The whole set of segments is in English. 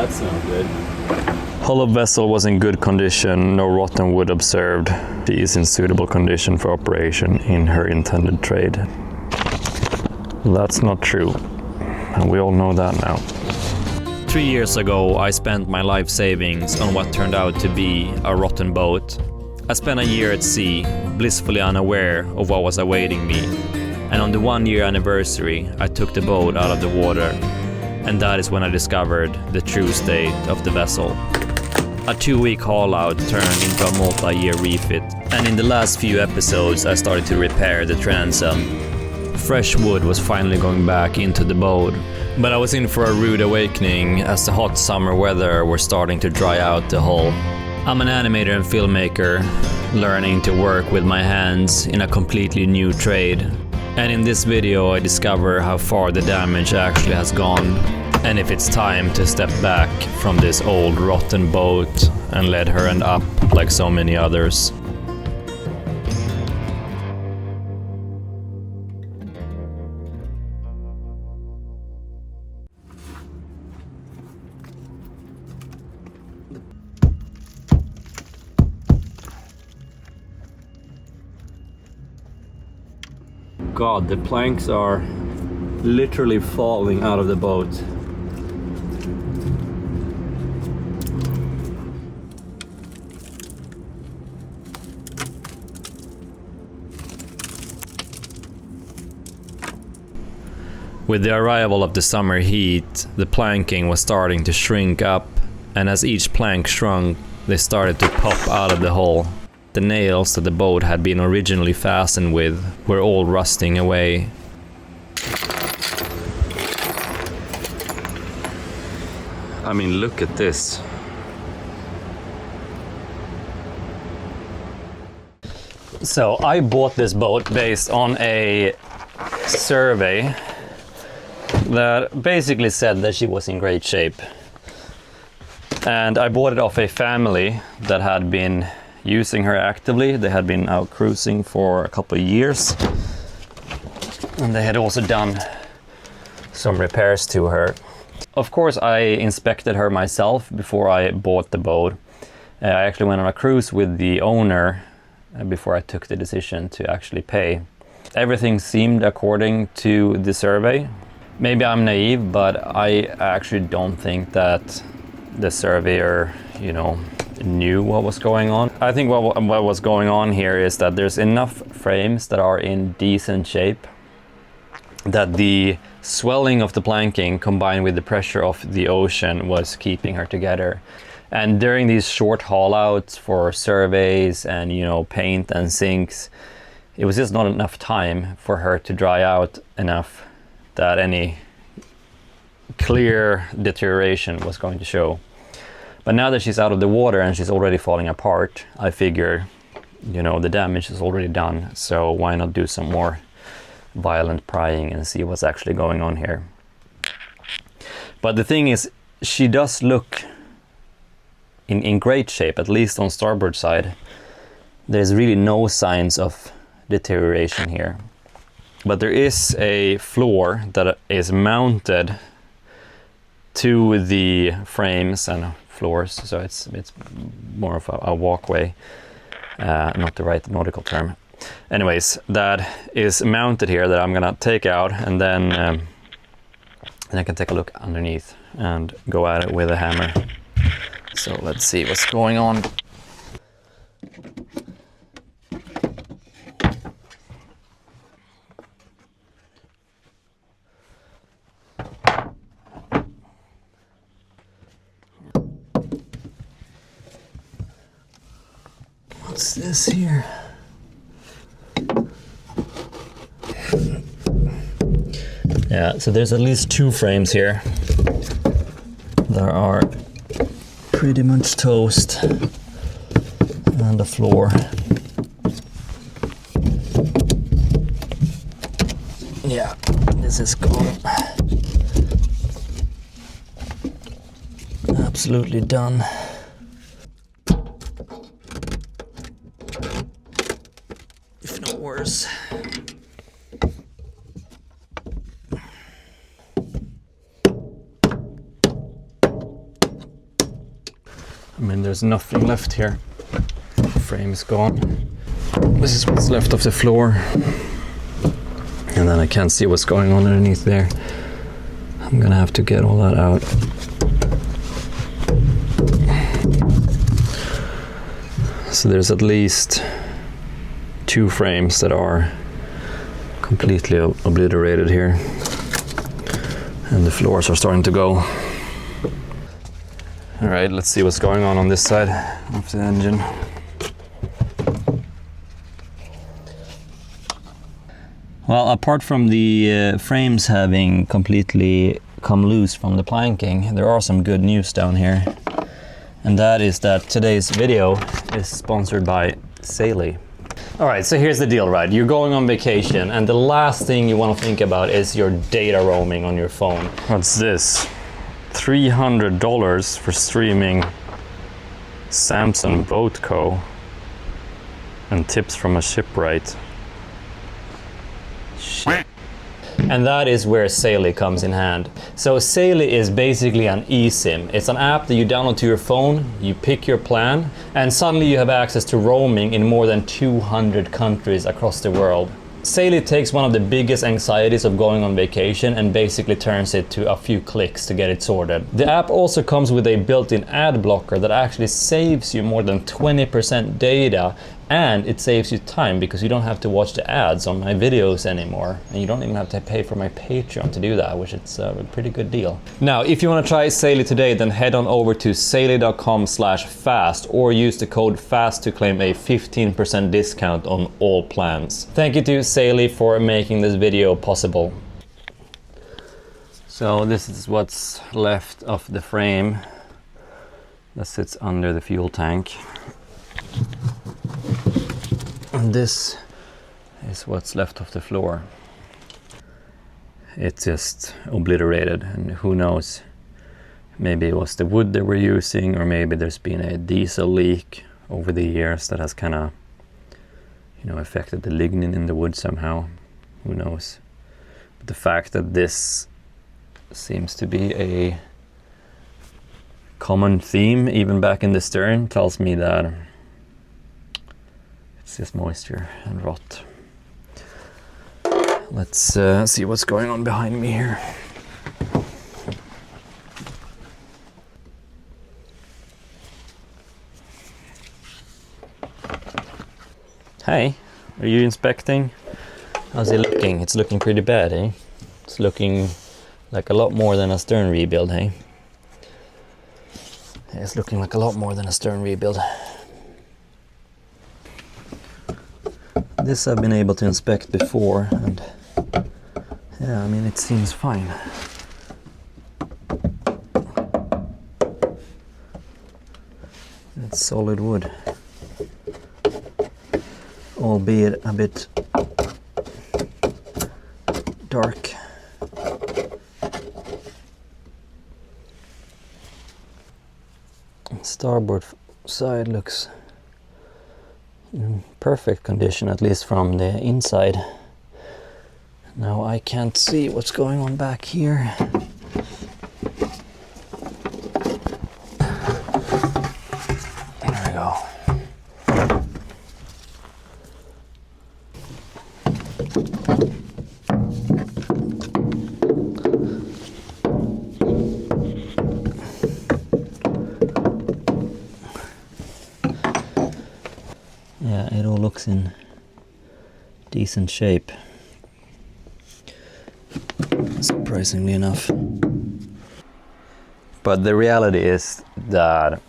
That's not good. Hull of vessel was in good condition, no rotten wood observed. She is in suitable condition for operation in her intended trade. That's not true, and we all know that now. 3 years ago, I spent my life savings on what turned out to be a rotten boat. I spent a year at sea, blissfully unaware of what was awaiting me. And on the 1-year anniversary, I took the boat out of the water. And that is when I discovered the true state of the vessel. A 2-week haul out turned into a multi-year refit. And in the last few episodes, I started to repair the transom. Fresh wood was finally going back into the boat. But I was in for a rude awakening as the hot summer weather were starting to dry out the hull. I'm an animator and filmmaker, learning to work with my hands in a completely new trade. And in this video I discover how far the damage actually has gone, and if it's time to step back from this old rotten boat and let her end up like so many others. God, the planks are literally falling out of the boat. With the arrival of the summer heat, the planking was starting to shrink up, and as each plank shrunk, they started to pop out of the hull. The nails that the boat had been originally fastened with were all rusting away. I mean, look at this. So I bought this boat based on a survey that basically said that she was in great shape. And I bought it off a family that had been using her actively. They had been out cruising for a couple of years, and they had also done some repairs to her. Of course, I inspected her myself before I bought the boat. I actually went on a cruise with the owner before I took the decision to actually pay. Everything seemed according to the survey. Maybe I'm naive, but I actually don't think that the surveyor, knew what was going on. I think what was going on here is that there's enough frames that are in decent shape that the swelling of the planking combined with the pressure of the ocean was keeping her together. And during these short haul outs for surveys and paint and sinks, it was just not enough time for her to dry out enough that any clear deterioration was going to show. But now that she's out of the water and she's already falling apart, I figure, the damage is already done, so why not do some more violent prying and see what's actually going on here. But the thing is, she does look in great shape, at least on starboard side. There's really no signs of deterioration here. But there is a floor that is mounted to the frames and floors, so it's more of a walkway, not the right nautical term. Anyways, that is mounted here that I'm gonna take out, and then I can take a look underneath and go at it with a hammer. So let's see what's going on. What's this here? Yeah, so there's at least 2 frames here that are pretty much toast, and the floor. Yeah, this is gone. Absolutely done. If not worse. I mean, there's nothing left here. The frame's gone. This is what's left of the floor. And then I can't see what's going on underneath there. I'm gonna have to get all that out. So there's at least 2 frames that are completely obliterated here. And the floors are starting to go. All right, let's see what's going on this side of the engine. Well, apart from the frames having completely come loose from the planking, there are some good news down here. And that is that today's video is sponsored by Sally. All right, so here's the deal, right? You're going on vacation and the last thing you want to think about is your data roaming on your phone. What's this? $300 for streaming Samson Boat Co. and tips from a shipwright. Shit. And that is where Sally comes in hand. So Sally is basically an eSIM. It's an app that you download to your phone, you pick your plan, and suddenly you have access to roaming in more than 200 countries across the world. Sally takes one of the biggest anxieties of going on vacation and basically turns it to a few clicks to get it sorted. The app also comes with a built-in ad blocker that actually saves you more than 20% data, and it saves you time because you don't have to watch the ads on my videos anymore, and you don't even have to pay for my Patreon to do that, which is a pretty good deal. Now, if you want to try Sally today, then head on over to sally.com/fast or use the code FAST to claim a 15% discount on all plans. Thank you to Sally for making this video possible. So this is what's left of the frame that sits under the fuel tank. And this is what's left of the floor. It's just obliterated, and who knows, maybe it was the wood they were using, or maybe there's been a diesel leak over the years that has kind of, you know, affected the lignin in the wood somehow. Who knows? But the fact that this seems to be a common theme even back in the stern tells me that it's just moisture and rot. Let's see what's going on behind me here. Hey, are you inspecting? How's it looking? It's looking pretty bad, eh? It's looking like a lot more than a stern rebuild, hey? Yeah, it's looking like a lot more than a stern rebuild. This I've been able to inspect before, and yeah, I mean, it seems fine. It's solid wood, albeit a bit dark. Starboard side looks in perfect condition, at least from the inside. Now I can't see what's going on back here. There we go. Yeah, it all looks in decent shape, surprisingly enough. But the reality is that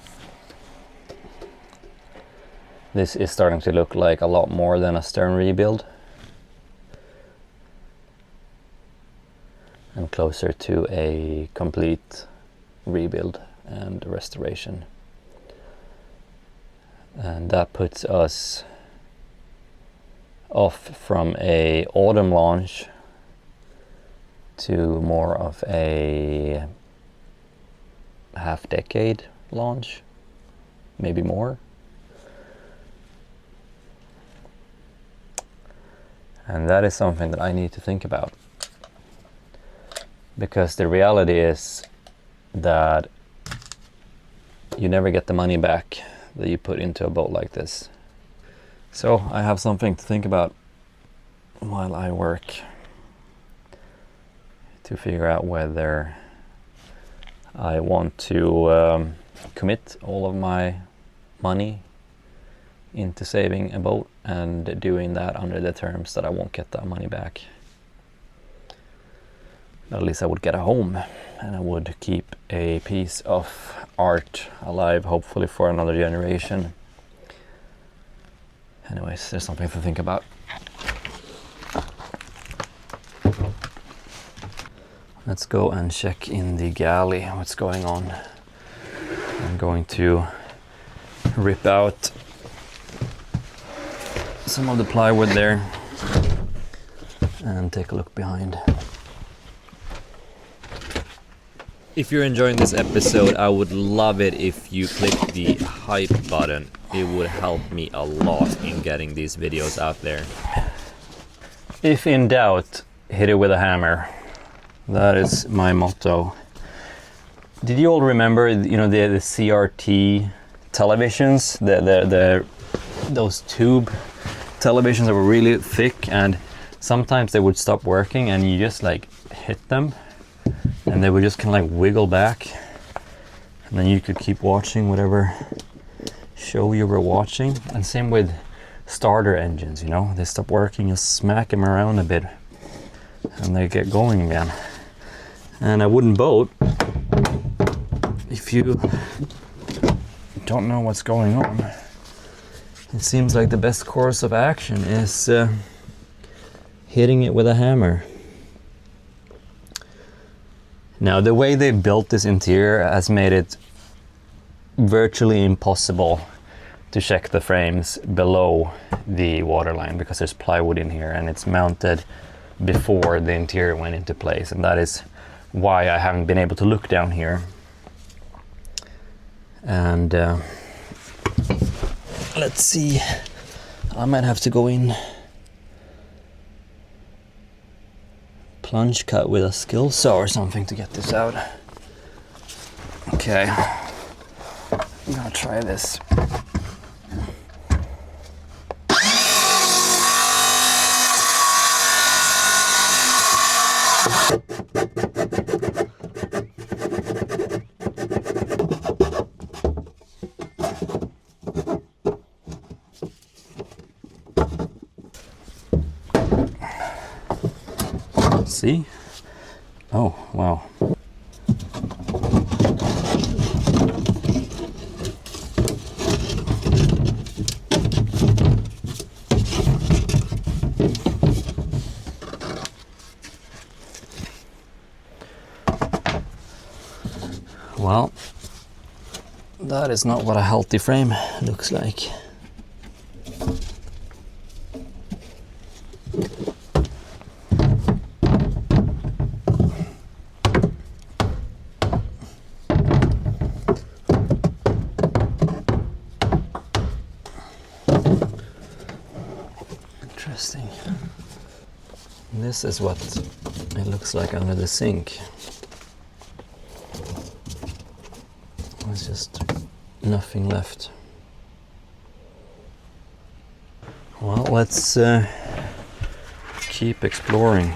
this is starting to look like a lot more than a stern rebuild, and closer to a complete rebuild and restoration. And that puts us off from a autumn launch to more of a half-decade launch, maybe more. And that is something that I need to think about, because the reality is that you never get the money back that you put into a boat like this. So I have something to think about while I work, to figure out whether I want to commit all of my money into saving a boat and doing that under the terms that I won't get that money back. At least I would get a home, and I would keep a piece of art alive, hopefully for another generation. Anyways, there's something to think about. Let's go and check in the galley what's going on. I'm going to rip out some of the plywood there and take a look behind. If you're enjoying this episode, I would love it if you click the hype button. It would help me a lot in getting these videos out there. If in doubt, hit it with a hammer. That is my motto. Did you all remember, the CRT televisions, those tube televisions that were really thick, and sometimes they would stop working and you just like hit them and they would just kind of like wiggle back, and then you could keep watching whatever show you were watching. And same with starter engines, they stop working, you smack them around a bit and they get going again. And a wooden boat, if you don't know what's going on, it seems like the best course of action is hitting it with a hammer. Now, the way they built this interior has made it virtually impossible to check the frames below the waterline, because there's plywood in here and it's mounted before the interior went into place, and that is why I haven't been able to look down here. And let's see, I might have to go in plunge cut with a skill saw or something to get this out. Okay, I'm gonna try this. See? Oh, wow. Well, that is not what a healthy frame looks like. Interesting. This is what it looks like under the sink. There's just nothing left. Well, let's keep exploring.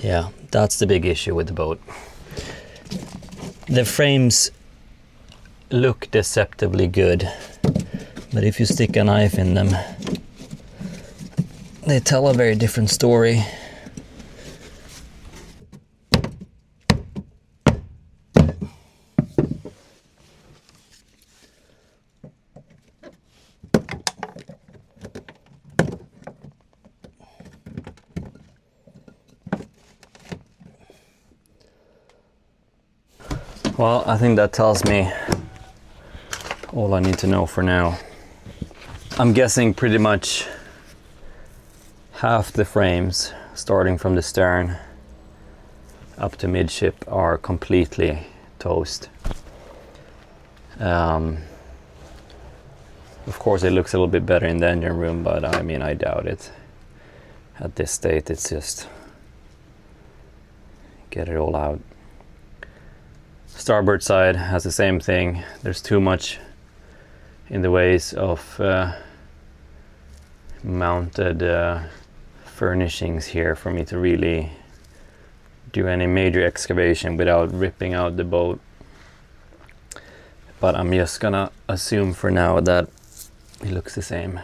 Yeah, that's the big issue with the boat. The frames look deceptively good, But if you stick a knife in them, they tell a very different story. Well, I think that tells me all I need to know for now. I'm guessing pretty much half the frames, starting from the stern up to midship, are completely toast. Of course, it looks a little bit better in the engine room, but I mean, I doubt it. At this state, it's just get it all out. Starboard side has the same thing. There's too much in the ways of mounted furnishings here for me to really do any major excavation without ripping out the boat. But I'm just gonna assume for now that it looks the same.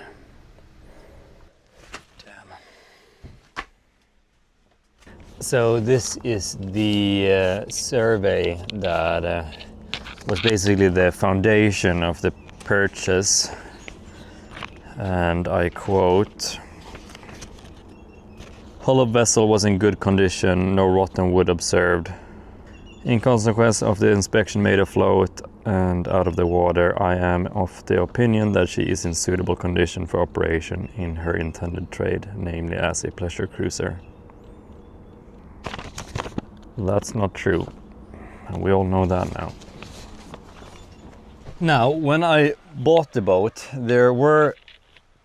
So this is the survey that was basically the foundation of the purchase, and I quote, "Hull of vessel was in good condition, no rotten wood observed. In consequence of the inspection made afloat and out of the water, I am of the opinion that she is in suitable condition for operation in her intended trade, namely as a pleasure cruiser." That's not true, and we all know that now. Now, when I bought the boat, there were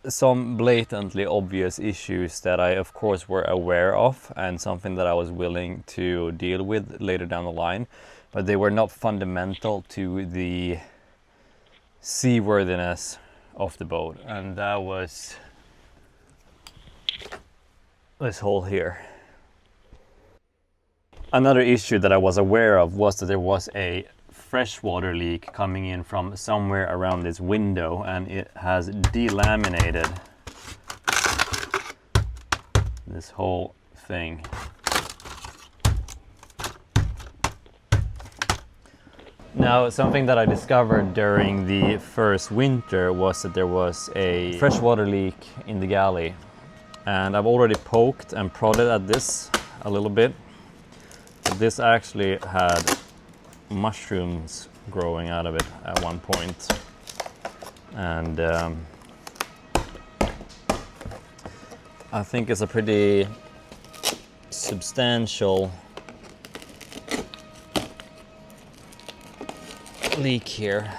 some blatantly obvious issues that I of course were aware of, and something that I was willing to deal with later down the line, but they were not fundamental to the seaworthiness of the boat, and that was this hole here. Another issue that I was aware of was that there was a freshwater leak coming in from somewhere around this window, and it has delaminated this whole thing. Now, something that I discovered during the first winter was that there was a freshwater leak in the galley, and I've already poked and prodded at this a little bit. This actually had mushrooms growing out of it at one point, and I think it's a pretty substantial leak here.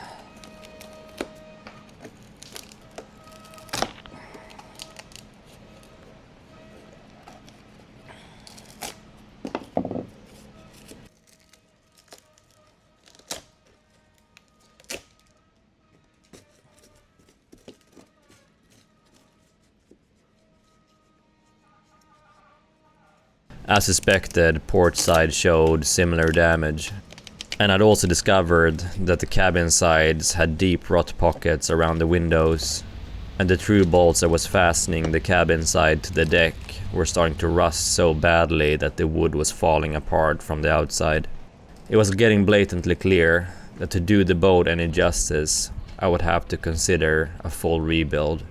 As suspected, port side showed similar damage, and I'd also discovered that the cabin sides had deep rot pockets around the windows, and the true bolts that was fastening the cabin side to the deck were starting to rust so badly that the wood was falling apart from the outside. It was getting blatantly clear that to do the boat any justice, I would have to consider a full rebuild.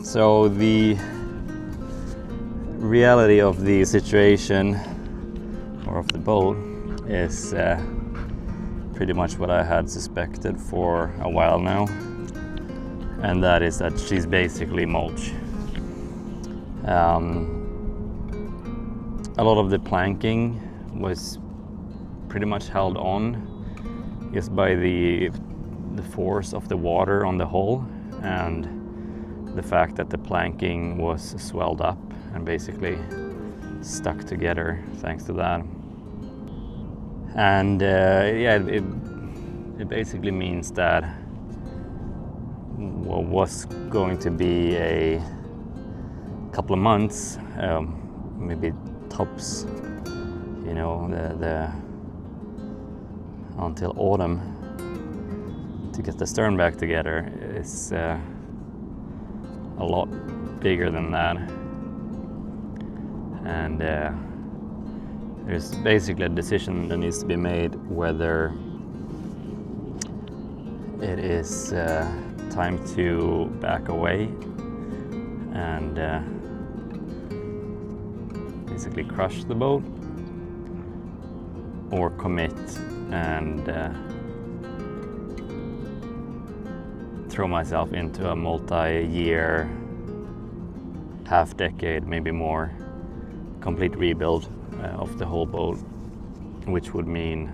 So the reality of the situation, or of the boat, is pretty much what I had suspected for a while now, and that is that she's basically mulch. A lot of the planking was pretty much held on just by the force of the water on the hull and the fact that the planking was swelled up and basically stuck together thanks to that. And it basically means that what was going to be a couple of months, maybe tops, you know, the until autumn to get the stern back together is a lot bigger than that. And there's basically a decision that needs to be made whether it is time to back away and basically crush the boat, or commit and throw myself into a multi-year, half-decade, maybe more, complete rebuild of the whole boat, which would mean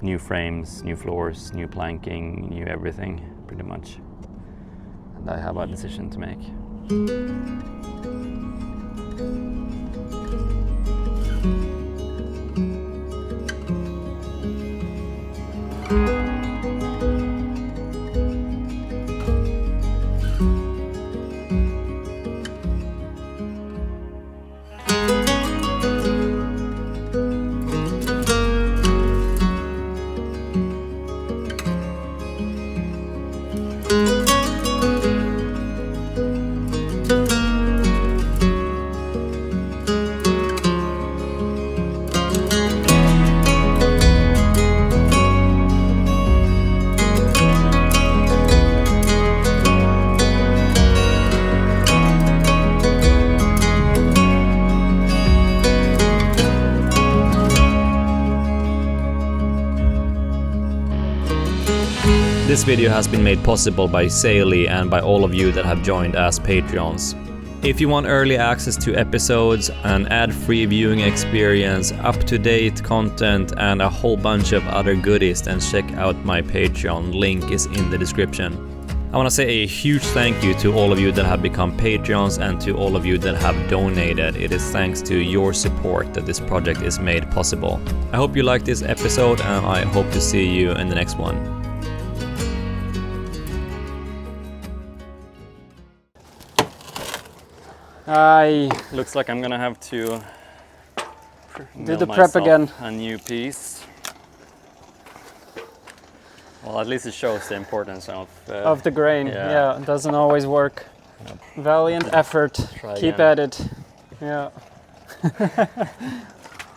new frames, new floors, new planking, new everything, pretty much. And I have a decision to make. This video has been made possible by Saily and by all of you that have joined as Patreons. If you want early access to episodes, an ad-free viewing experience, up-to-date content, and a whole bunch of other goodies, then check out my Patreon. Link is in the description. I want to say a huge thank you to all of you that have become Patreons and to all of you that have donated. It is thanks to your support that this project is made possible. I hope you liked this episode, and I hope to see you in the next one. Looks like I'm gonna have to do the prep again. A new piece. Well, at least it shows the importance of the grain. Yeah, it doesn't always work. Valiant effort. Keep at it. Yeah.